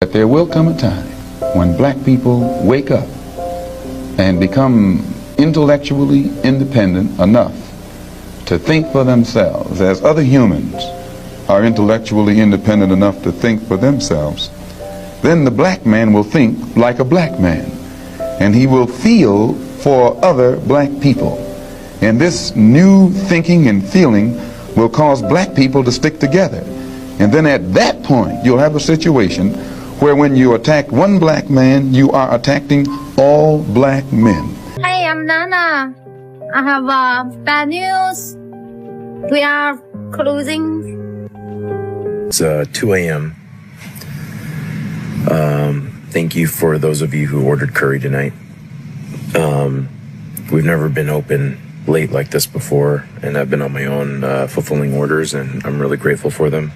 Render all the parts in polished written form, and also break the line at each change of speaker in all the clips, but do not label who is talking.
That there will come a time when black people wake up and become intellectually independent enough to think for themselves, as other humans are intellectually independent enough to think for themselves. Then the black man will think like a black man, and he will feel for other black people. And this new thinking and feeling will cause black people to stick together. And then at that point, you'll have a situation where when you attack one black man, you are attacking all black men.
Hey, I'm Nana. I have bad news. We are closing.
It's 2 a.m. Thank you for those of you who ordered curry tonight. We've never been open late like this before, and I've been on my own fulfilling orders, and I'm really grateful for them.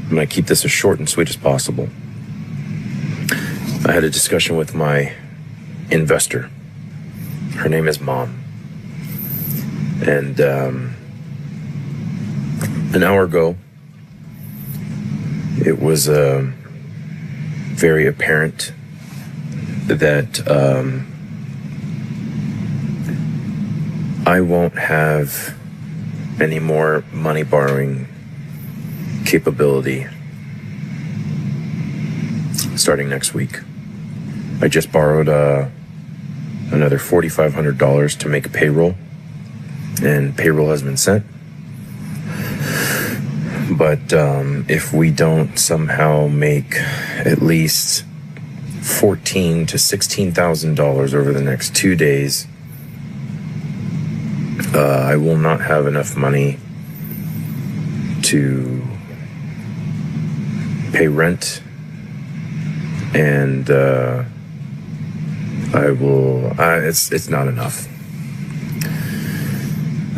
I'm going to keep this as short and sweet as possible. I had a discussion with my investor. Her name is Mom. And an hour ago, it was very apparent that I won't have any more money borrowing capability starting next week. I just borrowed another $4,500 to make payroll, and payroll has been sent. But if we don't somehow make at least $14,000 to $16,000 over the next 2 days, I will not have enough money to pay rent, and it's not enough.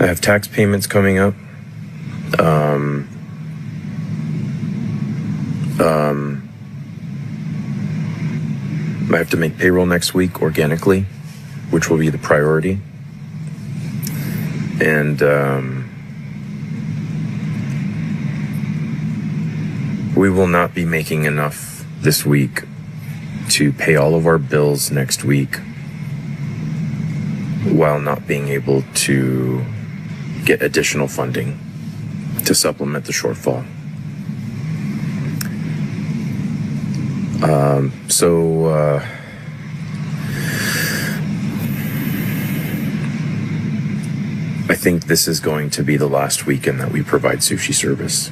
I have tax payments coming up. I have to make payroll next week organically, which will be the priority. And we will not be making enough this week to pay all of our bills next week, while not being able to get additional funding to supplement the shortfall. I think this is going to be the last weekend that we provide sushi service.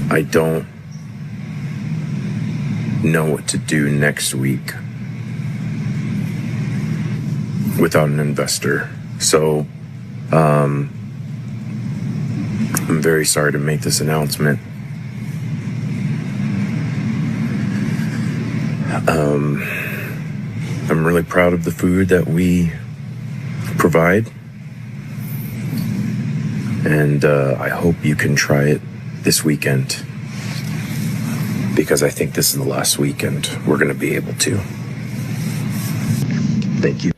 I don't know what to do next week without an investor. So, I'm very sorry to make this announcement. I'm really proud of the food that we provide, and I hope you can try it this weekend, because I think this is the last weekend we're going to be able to. Thank you.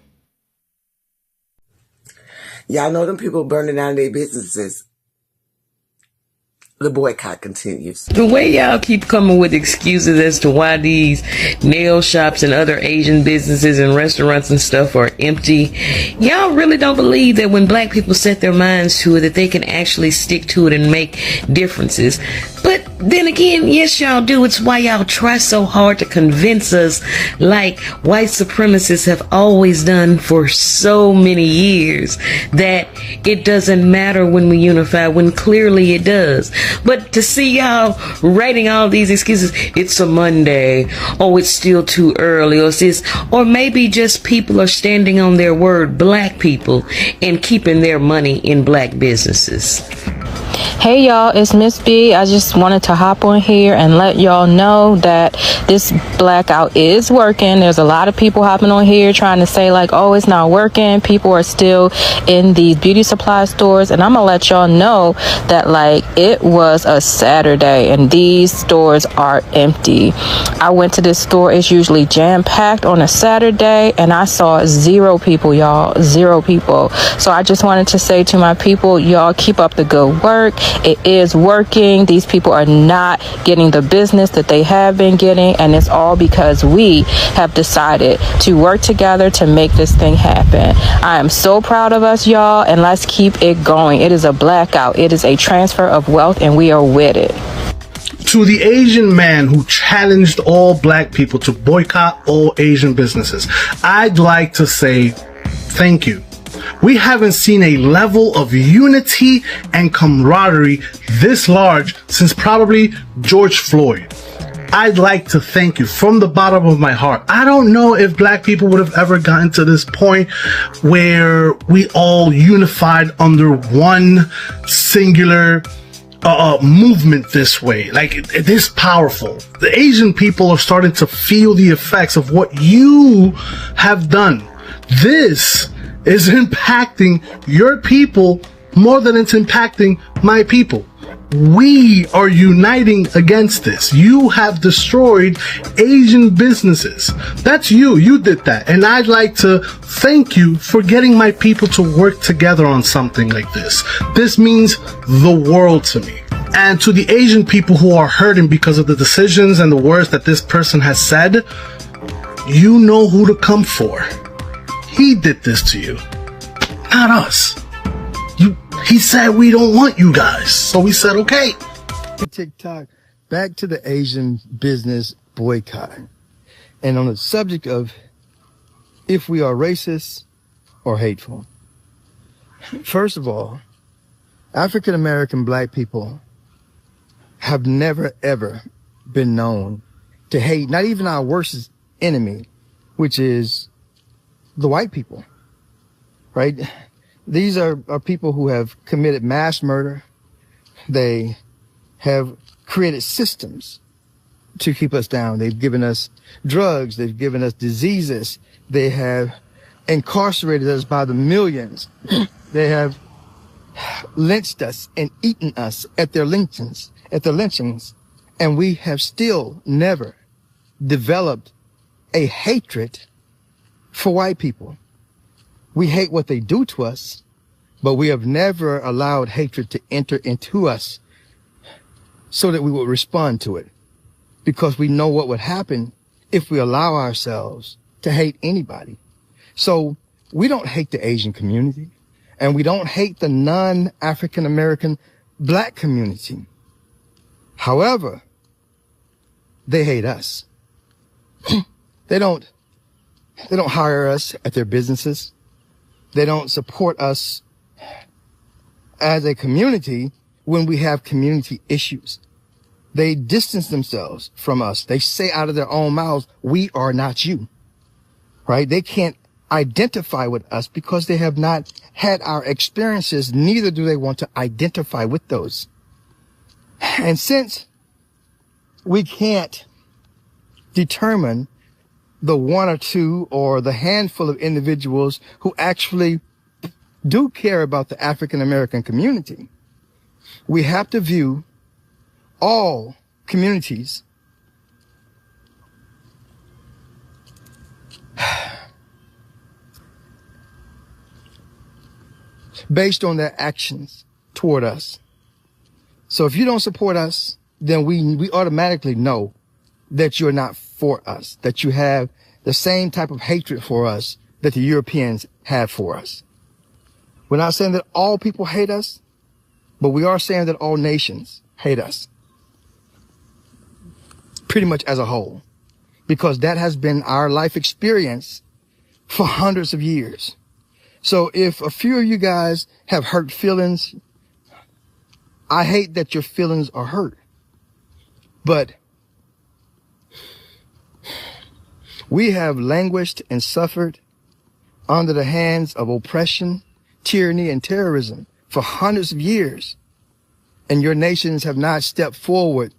Y'all know them people burning down their businesses. The boycott continues.
The way y'all keep coming with excuses as to why these nail shops and other Asian businesses and restaurants and stuff are empty, y'all really don't believe that when black people set their minds to it, that they can actually stick to it and make differences. But then again, yes, y'all do. It's why y'all try so hard to convince us, like white supremacists have always done for so many years, that it doesn't matter when we unify, when clearly it does. But to see y'all writing all these excuses, it's a Monday, oh, it's still too early, or maybe just people are standing on their word, black people, and keeping their money in black businesses.
Hey y'all, it's Miss B. I just wanted to hop on here and let y'all know that this blackout is working. There's a lot of people hopping on here trying to say like, oh, it's not working. People are still in these beauty supply stores, and I'm gonna let y'all know that like it was a Saturday and these stores are empty. I went to this store, it's usually jam-packed on a Saturday, and I saw 0 people, y'all, 0 people. So I just wanted to say to my people, y'all keep up the good work. work. It is working. These people are not getting the business that they have been getting, and it's all because we have decided to work together to make this thing happen. I am so proud of us, y'all, and let's keep it going. It is a blackout. It is a transfer of wealth, and we are with it.
To the Asian man who challenged all black people to boycott all Asian businesses, I'd like to say thank you. We haven't seen a level of unity and camaraderie this large since probably George Floyd. I'd like to thank you from the bottom of my heart. I don't know if black people would have ever gotten to this point where we all unified under one singular movement this way. Like, it is powerful. The Asian people are starting to feel the effects of what you have done. This is impacting your people more than it's impacting my people. We are uniting against this. You have destroyed Asian businesses. That's you. You did that. And I'd like to thank you for getting my people to work together on something like this. This means the world to me. And to the Asian people who are hurting because of the decisions and the words that this person has said, you know who to come for. He did this to you, not us. He said we don't want you guys, so we said okay.
TikTok, back to the Asian business boycott. And on the subject of if we are racist or hateful. First of all, African American black people have never ever been known to hate, not even our worst enemy, which is the white people, right? These are people who have committed mass murder. They have created systems to keep us down. They've given us drugs. They've given us diseases. They have incarcerated us by the millions. They have lynched us and eaten us at their lynchings, and we have still never developed a hatred for white people. We hate what they do to us, but we have never allowed hatred to enter into us so that we would respond to it, because we know what would happen if we allow ourselves to hate anybody. So we don't hate the Asian community, and we don't hate the non-African American black community. However, they hate us. They don't hire us at their businesses. They don't support us as a community when we have community issues. They distance themselves from us. They say out of their own mouths, we are not you, right? They can't identify with us because they have not had our experiences. Neither do they want to identify with those. And since we can't determine the one or two or the handful of individuals who actually do care about the African American community, we have to view all communities based on their actions toward us. So if you don't support us, then we automatically know that you're not for us, that you have the same type of hatred for us that the Europeans have for us. We're not saying that all people hate us, but we are saying that all nations hate us. Pretty much as a whole, because that has been our life experience for hundreds of years. So if a few of you guys have hurt feelings, I hate that your feelings are hurt. But we have languished and suffered under the hands of oppression, tyranny, and terrorism for hundreds of years. And your nations have not stepped forward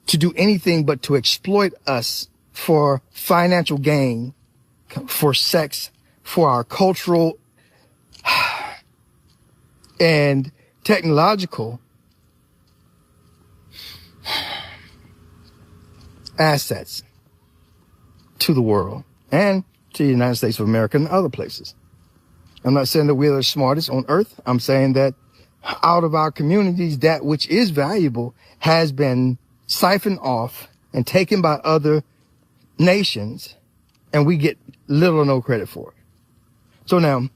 to do anything but to exploit us for financial gain, for sex, for our cultural and technological assets to the world and to the United States of America and other places. I'm not saying that we're the smartest on earth. I'm saying that out of our communities, that which is valuable has been siphoned off and taken by other nations, and we get little or no credit for it. So now,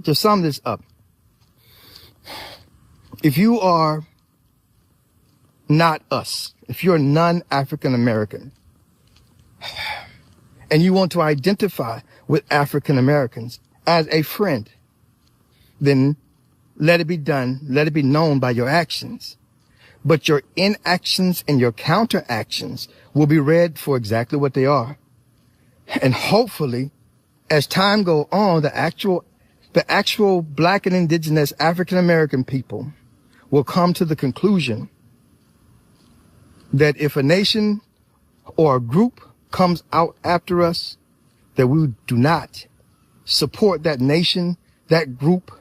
to sum this up, if you are not us, if you're non-African American, and you want to identify with African Americans as a friend, then let it be done, let it be known by your actions. But your inactions and your counteractions will be read for exactly what they are. And hopefully, as time goes on, the actual Black and indigenous African American people will come to the conclusion that if a nation or a group comes out after us, that we do not support that nation, that group,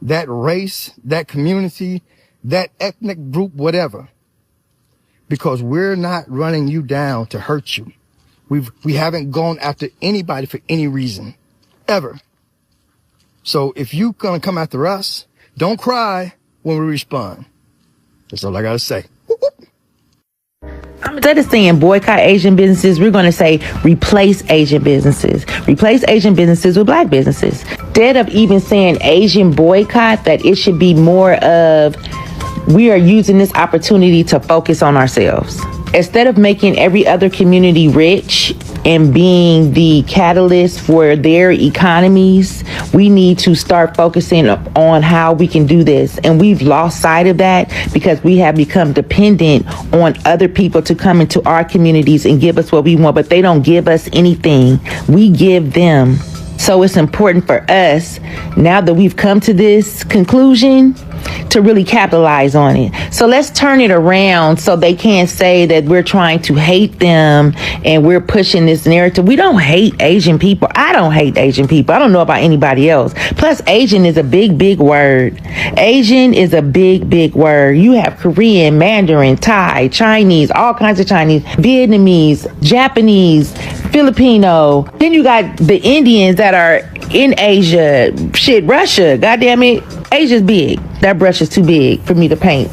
that race, that community, that ethnic group, whatever, because we're not running you down to hurt you. We haven't gone after anybody for any reason, ever. So if you gonna come after us, don't cry when we respond. That's all I gotta say.
Instead of saying boycott Asian businesses, we're going to say replace Asian businesses. Replace Asian businesses with Black businesses. Instead of even saying Asian boycott, that it should be more of we are using this opportunity to focus on ourselves. Instead of making every other community rich and being the catalyst for their economies, we need to start focusing on how we can do this. And we've lost sight of that because we have become dependent on other people to come into our communities and give us what we want, but they don't give us anything. We give them. So it's important for us, now that we've come to this conclusion, to really capitalize on it. So let's turn it around so they can't say that we're trying to hate them and we're pushing this narrative. We don't hate Asian people. I don't hate Asian people. I don't know about anybody else. Plus, Asian is a big, big word. Asian is a big, big word. You have Korean, Mandarin, Thai, Chinese, all kinds of Chinese, Vietnamese, Japanese, Filipino. Then you got the Indians that are in Asia. Shit, Russia. God damn it. Asia's big. That brush is too big for me to paint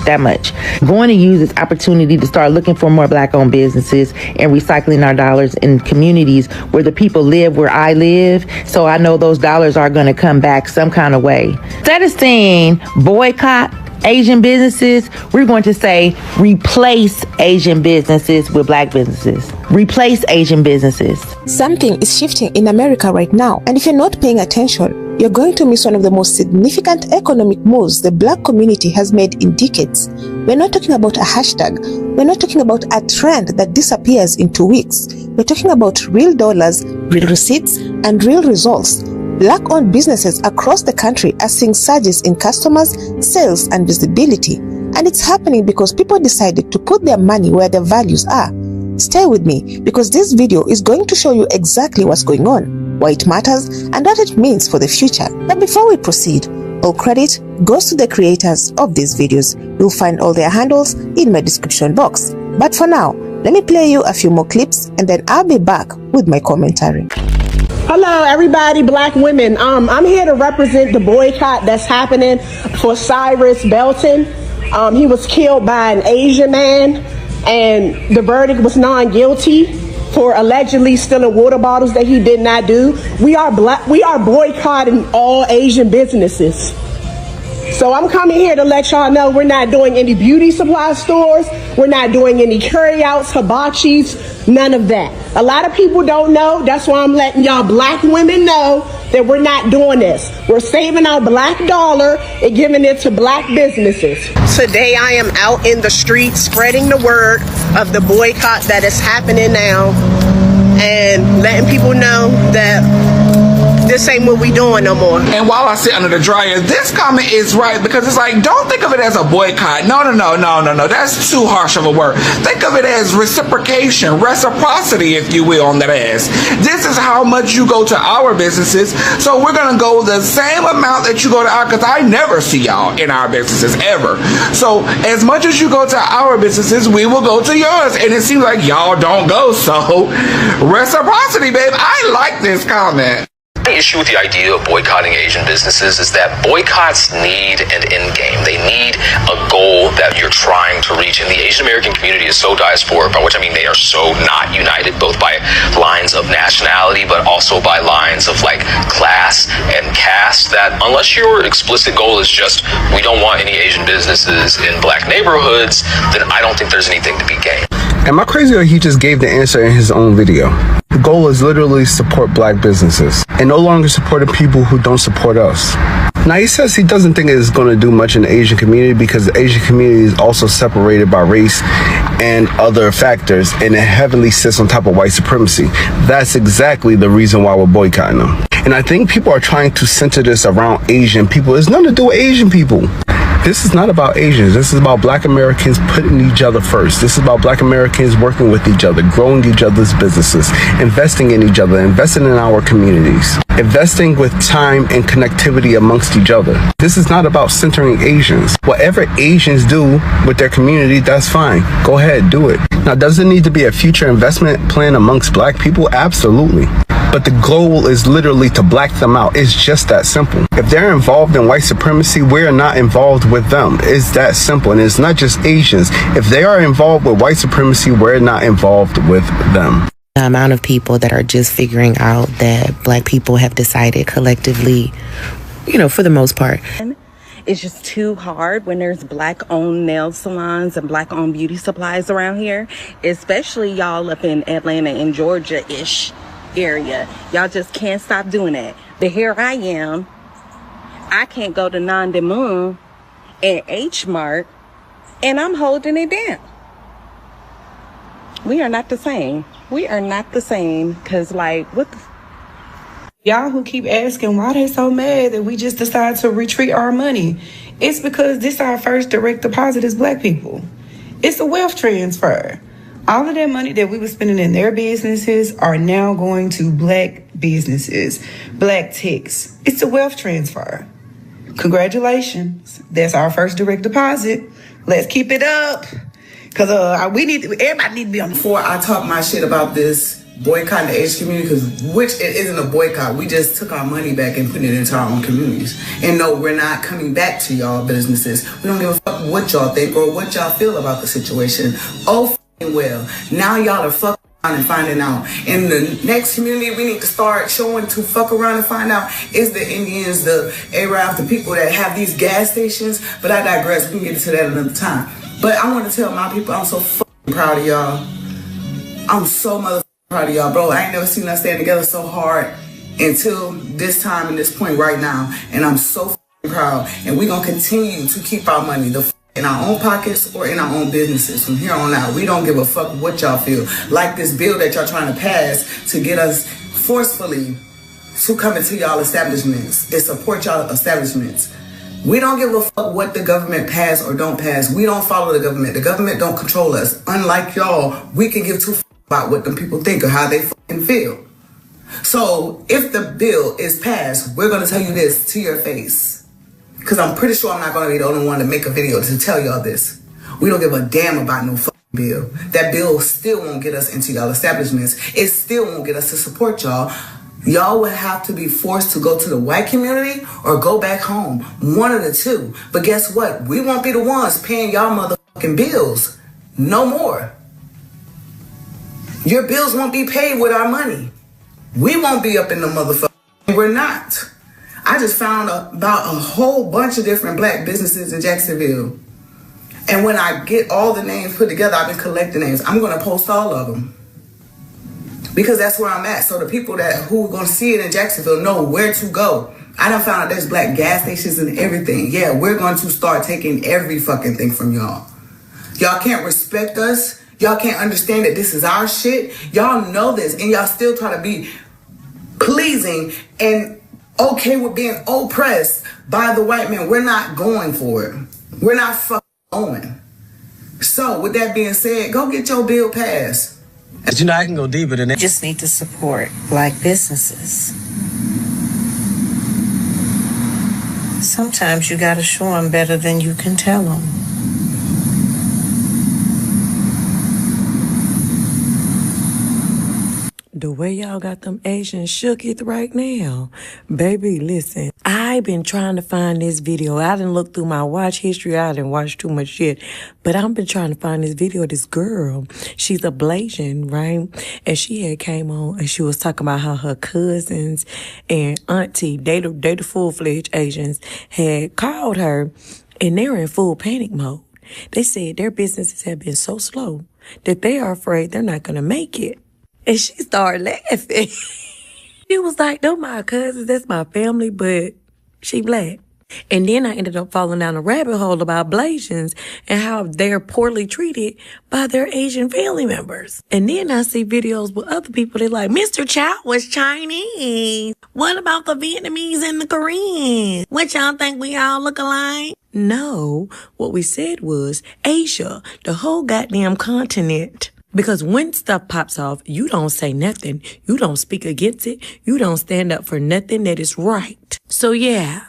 that much. Going to use this opportunity to start looking for more Black-owned businesses and recycling our dollars in communities where the people live, where I live. So I know those dollars are going to come back some kind of way. Instead of saying boycott Asian businesses, we're going to say replace Asian businesses with Black businesses. Replace Asian businesses.
Something is shifting in America right now, and if you're not paying attention, you're going to miss one of the most significant economic moves the Black community has made in decades. We're not talking about a hashtag. We're not talking about a trend that disappears in 2 weeks. We're talking about real dollars, real receipts, and real results. Black-owned businesses across the country are seeing surges in customers, sales, and visibility. And it's happening because people decided to put their money where their values are. Stay with me, because this video is going to show you exactly what's going on, why it matters, and what it means for the future. But before we proceed, all credit goes to the creators of these videos. You'll find all their handles in my description box. But for now, let me play you a few more clips, and then I'll be back with my commentary.
Hello everybody, Black women. I'm here to represent the boycott that's happening for Cyrus Belton. He was killed by an Asian man, and the verdict was non-guilty for allegedly stealing water bottles that he did not do. We are boycotting all Asian businesses. So I'm coming here to let y'all know we're not doing any beauty supply stores. We're not doing any carryouts, hibachis, none of that. A lot of people don't know. That's why I'm letting y'all Black women know that we're not doing this. We're saving our Black dollar and giving it to Black businesses. Today I am out in the streets spreading the word of the boycott that is happening now and letting people know that this ain't what we doing no more.
And while I sit under the dryer, this comment is right, because it's like, don't think of it as a boycott. No. That's too harsh of a word. Think of it as reciprocation, reciprocity, if you will, on that ass. This is how much you go to our businesses, so we're gonna go the same amount that you go to our, because I never see y'all in our businesses, ever. So as much as you go to our businesses, we will go to yours. And it seems like y'all don't go, so reciprocity, babe. I like this comment.
My issue with the idea of boycotting Asian businesses is that boycotts need an end game. They need a goal that you're trying to reach. And the Asian American community is so diasporic, by which I mean they are so not united, both by lines of nationality, but also by lines of like class and caste, that unless your explicit goal is just, we don't want any Asian businesses in black neighborhoods, then I don't think there's anything to be gained.
Am I crazy, or he just gave the answer in his own video? The goal is literally support black businesses and no longer supporting people who don't support us. Now, he says he doesn't think it's going to do much in the Asian community because the Asian community is also separated by race and other factors, and it heavily sits on top of white supremacy. That's exactly the reason why we're boycotting them. And I think people are trying to center this around Asian people. It's nothing to do with Asian people. This is not about Asians. This is about black Americans putting each other first. This is about black Americans working with each other, growing each other's businesses, investing in each other, investing in our communities, investing with time and connectivity amongst each other. This is not about centering Asians. Whatever Asians do with their community, that's fine. Go ahead, do it. Now, does it need to be a future investment plan amongst black people? Absolutely. But the goal is literally to black them out. It's just that simple. If they're involved in white supremacy, we're not involved with them. It's that simple. And it's not just Asians. If they are involved with white supremacy, we're not involved with them.
The amount of people that are just figuring out that black people have decided collectively, for the most part.
It's just too hard when there's black-owned nail salons and black-owned beauty supplies around here, especially y'all up in Atlanta and Georgia-ish area. Y'all just can't stop doing that. But here I am. I can't go to Non de Moon and H Mart, and I'm holding it down. We are not the same. We are not the same. Cause what the...
Y'all who keep asking why they so mad that we just decide to retreat our money, it's because this our first direct deposit as black people. It's a wealth transfer. All of that money that we were spending in their businesses are now going to black businesses, black techs. It's a wealth transfer. Congratulations. That's our first direct deposit. Let's keep it up. Cause everybody need to be on.
Before I talk my shit about this boycotting the Asian community, because which it isn't a boycott. We just took our money back and put it into our own communities. And no, we're not coming back to y'all businesses. We don't give a fuck what y'all think or what y'all feel about the situation. Oh, well, now y'all are fucking around and finding out. In the next community, we need to start showing to fuck around and find out is the Indians, the Arabs, the people that have these gas stations. But I digress. We can get into that another time. But I want to tell my people I'm so fucking proud of y'all. I'm so motherfucking proud of y'all, bro. I ain't never seen us stand together so hard until this time and this point right now. And I'm so fucking proud. And we're going to continue to keep our money in our own pockets or in our own businesses from here on out. We don't give a fuck what y'all feel. Like this bill that y'all trying to pass to get us forcefully to come into y'all establishments and support y'all establishments. We don't give a fuck what the government pass or don't pass. We don't follow the government. The government don't control us. Unlike y'all, we can give two fucks about what them people think or how they fucking feel. So if the bill is passed, we're going to tell you this to your face. Because I'm pretty sure I'm not going to be the only one to make a video to tell y'all this. We don't give a damn about no fucking bill. That bill still won't get us into y'all establishments. It still won't get us to support y'all. Y'all would have to be forced to go to the white community or go back home. One of the two. But guess what? We won't be the ones paying y'all motherfucking bills. No more. Your bills won't be paid with our money. We won't be up in the motherfucker. We're not. I just found about a whole bunch of different black businesses in Jacksonville. And when I get all the names put together, I've been collecting names. I'm going to post all of them. Because that's where I'm at. So the people who are going to see it in Jacksonville know where to go. I done found out there's black gas stations and everything. Yeah, we're going to start taking every fucking thing from y'all. Y'all can't respect us. Y'all can't understand that this is our shit. Y'all know this. And y'all still try to be pleasing and okay with being oppressed by the white man. We're not going for it. We're not fucking going. So with that being said, go get your bill passed.
But I can go deeper than that.
You just need to support black businesses. Sometimes you gotta show them better than you can tell them. The way y'all got them Asians shook it right now. Baby, listen, I've been trying to find this video. I didn't look through my watch history. I didn't watch too much shit. But I've been trying to find this video of this girl. She's a Blasian, right? And she had came on and she was talking about how her cousins and auntie, they the full-fledged Asians, had called her and they're in full panic mode. They said their businesses have been so slow that they are afraid they're not going to make it. And she started laughing. She was like, they're my cousins, that's my family, but she black. And then I ended up falling down a rabbit hole about Blasians and how they're poorly treated by their Asian family members. And then I see videos with other people, they're like, Mr. Chow was Chinese. What about the Vietnamese and the Koreans? What y'all think we all look alike? No, what we said was Asia, the whole goddamn continent. Because when stuff pops off, you don't say nothing. You don't speak against it. You don't stand up for nothing that is right. So yeah,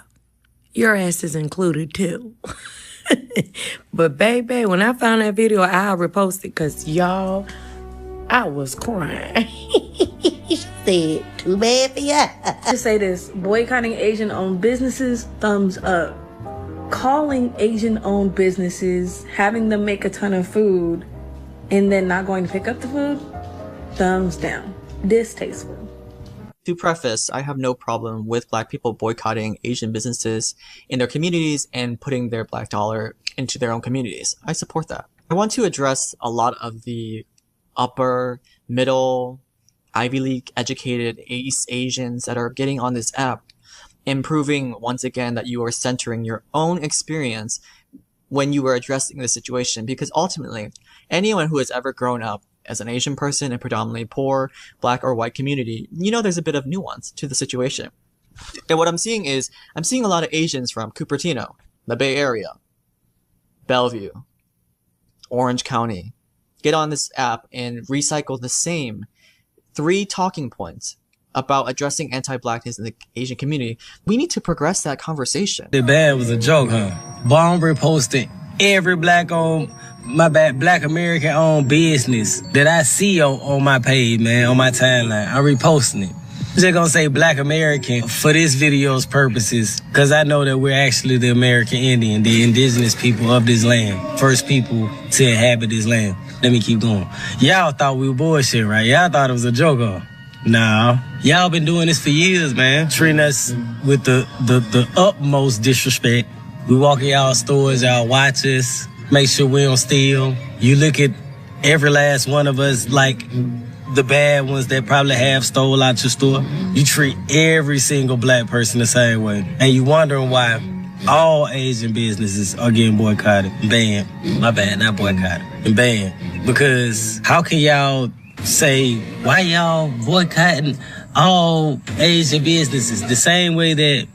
your ass is included too. But baby, when I found that video, I reposted because y'all, I was crying. She said, too bad for ya.
To say this, boycotting Asian-owned businesses, thumbs up. Calling Asian-owned businesses, having them make a ton of food, and then not going to pick up the food, thumbs down. Distasteful.
To preface, I have no problem with Black people boycotting Asian businesses in their communities and putting their Black dollar into their own communities. I support that. I want to address a lot of the upper, middle, Ivy League educated East Asians that are getting on this app and proving once again that you are centering your own experience when you were addressing the situation, because ultimately, anyone who has ever grown up as an Asian person in predominantly poor, Black or white community, you know there's a bit of nuance to the situation. And what I'm seeing is, I'm seeing a lot of Asians from Cupertino, the Bay Area, Bellevue, Orange County, get on this app and recycle the same 3 talking points about addressing anti-Blackness in the Asian community. We need to progress that conversation.
The bad was a joke, huh? Bomb reposted every black American owned business that I see on my page, man, on my timeline. I'm reposting it. I'm just gonna say Black American for this video's purposes, because I know that we're actually the American Indian, the indigenous people of this land, first people to inhabit this land. Let me keep going. Y'all thought we were bullshit, right? Y'all thought it was a joke, huh? Nah, y'all been doing this for years, man. Treating us with the utmost disrespect. We walk in y'all stores, y'all watch us, make sure we don't steal. You look at every last one of us like the bad ones that probably have stole out your store. You treat every single Black person the same way. And you wondering why all Asian businesses are getting boycotted, banned. My bad, not boycotted, and banned. Because how can y'all say, why y'all boycotting all Asian businesses the same way that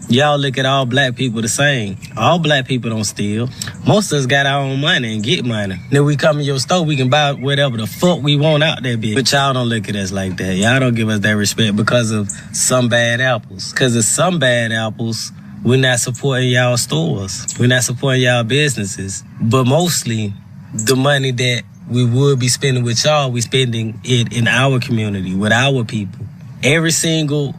y'all look at all Black people the same? All Black people don't steal. Most of us got our own money and get money. Then we come in your store, we can buy whatever the fuck we want out there, bitch. But y'all don't look at us like that. Y'all don't give us that respect because of some bad apples. Because of some bad apples, we're not supporting y'all stores. We're not supporting y'all businesses. But mostly, the money that we would be spending with y'all, we spending it in our community, with our people. Every single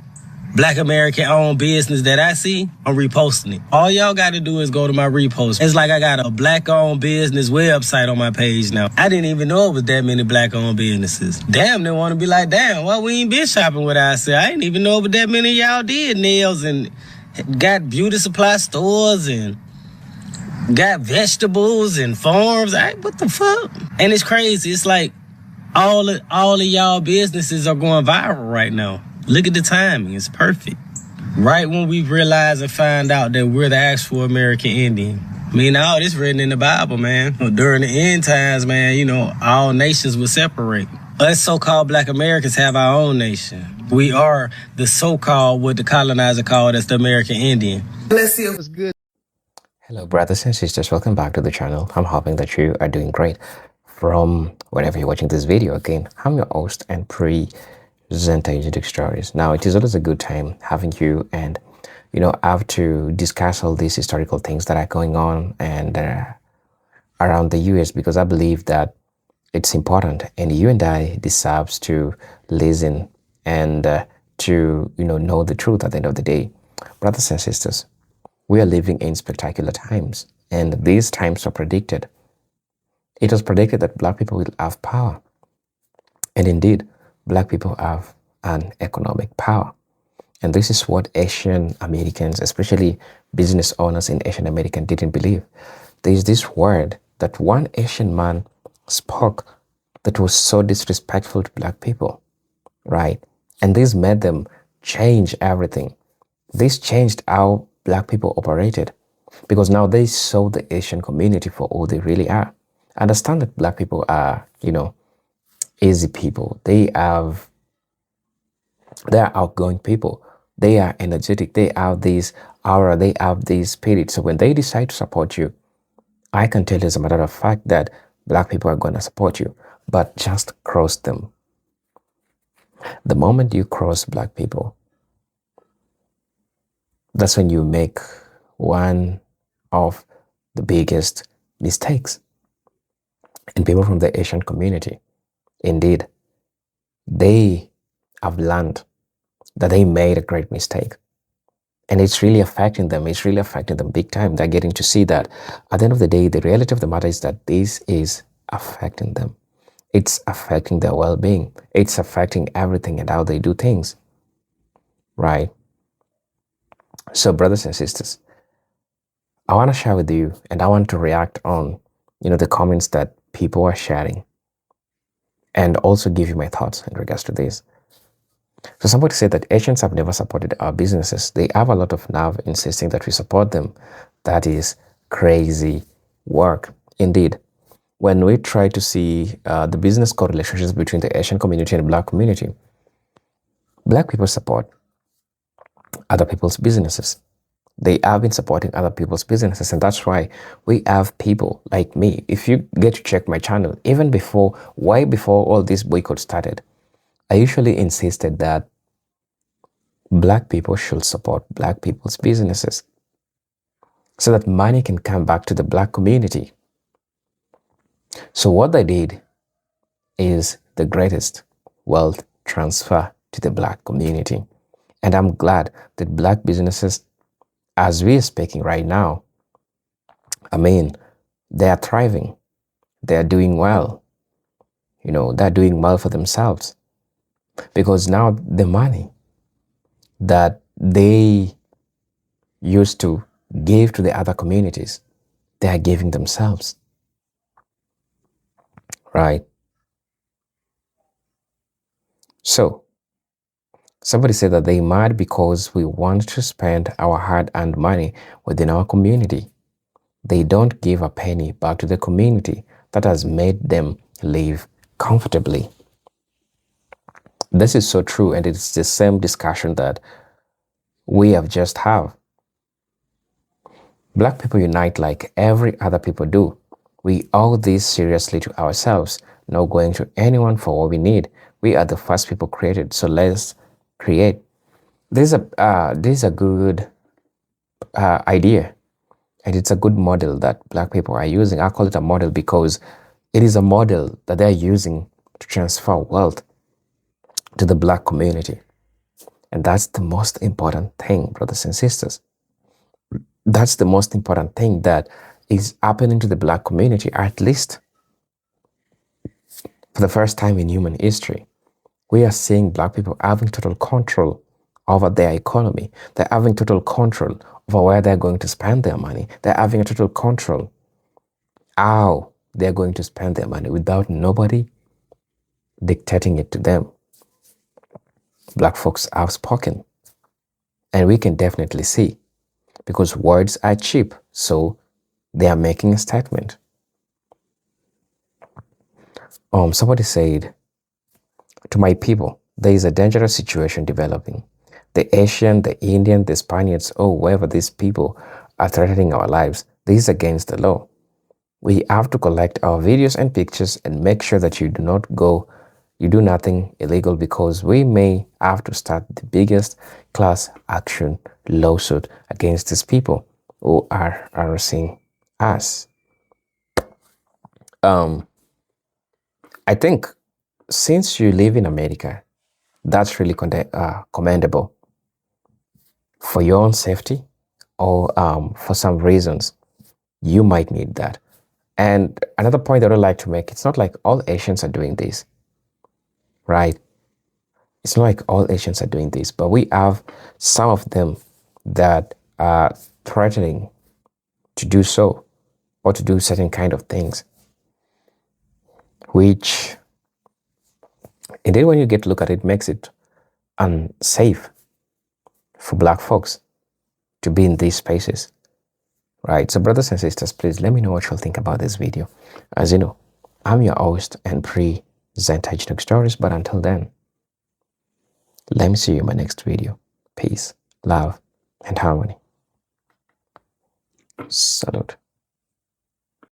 Black American owned business that I see, I'm reposting it. All y'all got to do is go to my repost. It's like I got a Black owned business website on my page now. I didn't even know it was that many Black owned businesses. Damn, they want to be like, damn, well, we ain't been shopping with ourselves. I didn't even know it was that many of y'all did nails and got beauty supply stores and got vegetables and farms. What the fuck? And it's crazy. It's like all of y'all businesses are going viral right now. Look at the timing. It's perfect. Right when we realize and find out that we're the actual American Indian. I mean, all this written in the Bible, man. During the end times, man, you know, all nations will separate. Us so-called Black Americans have our own nation. We are the so-called, what the colonizer called us, the American Indian.
Let's see if it's good.
Hello, brothers and sisters. Welcome back to the channel. I'm hoping that you are doing great. From whenever you're watching this video, again, I'm your host and presenter Agentic Stories. Now, it is always a good time having you and, you know, I have to discuss all these historical things that are going on and around the US, because I believe that It's important, and you and I deserves to listen and to know the truth at the end of the day. Brothers and sisters, we are living in spectacular times, and these times are predicted. It was predicted that black people will have power, and indeed, black people have an economic power. And this is what Asian Americans, especially business owners in Asian America, didn't believe. There is this word that one Asian man spoke that was so disrespectful to black people, right? And this made them change everything. This changed how black people operated, because now they saw the Asian community for all they really are. Understand that black people are, easy people. They are outgoing people. They are energetic. They have this aura. They have this spirit. So when they decide to support you, I can tell you as a matter of fact that black people are going to support you, but just cross them. The moment you cross black people, that's when you make one of the biggest mistakes. And people from the Asian community, indeed, they have learned that they made a great mistake. And it's really affecting them. It's really affecting them big time. They're getting to see that at the end of the day, the reality of the matter is that this is affecting them. It's affecting their well-being. It's affecting everything and how they do things, right? So brothers and sisters, I want to share with you, and I want to react on, the comments that people are sharing, and also give you my thoughts in regards to this. So somebody said that Asians have never supported our businesses. They have a lot of nerve insisting that we support them. That is crazy work. Indeed, when we try to see the business correlations between the Asian community and black community, black people support other people's businesses. They have been supporting other people's businesses, and that's why we have people like me. If you get to check my channel, even way before all this boycott started, I usually insisted that black people should support black people's businesses so that money can come back to the black community. So what they did is the greatest wealth transfer to the black community. And I'm glad that black businesses, as we are speaking right now, they are thriving. They are doing well. They're doing well for themselves. Because now the money that they used to give to the other communities, they are giving themselves. Right? So, somebody said that they mad because we want to spend our hard-earned money within our community. They don't give a penny back to the community that has made them live comfortably. This is so true, and it's the same discussion that we have just had. Black people unite like every other people do. We owe this seriously to ourselves, not going to anyone for what we need. We are the first people created, so let's create. This is a good idea, and it's a good model that black people are using. I call it a model because it is a model that they're using to transfer wealth to the black community. And that's the most important thing, brothers and sisters. That's the most important thing that is happening to the black community, at least for the first time in human history. We are seeing black people having total control over their economy. They're having total control over where they're going to spend their money. They're having a total control how they're going to spend their money without nobody dictating it to them. Black folks have spoken, and we can definitely see, because words are cheap, so they are making a statement. Somebody said, to my people, there is a dangerous situation developing. The Asian, the Indian, the Spaniards, whoever these people are threatening our lives, this is against the law. We have to collect our videos and pictures and make sure that you do nothing illegal, because we may have to start the biggest class action lawsuit against these people who are harassing us. I think since you live in America, that's really commendable for your own safety, or for some reasons you might need that. And another point that I'd like to make, it's not like all Asians are doing this, right? It's not like all Asians are doing this, but we have some of them that are threatening to do so, or to do certain kind of things, which indeed, when you get to look at it, makes it unsafe for Black folks to be in these spaces, right? So brothers and sisters, please let me know what you'll think about this video. As you know, I'm your host and presenter Agent Stories, but until then, let me see you in my next video. Peace, love, and harmony. Salute.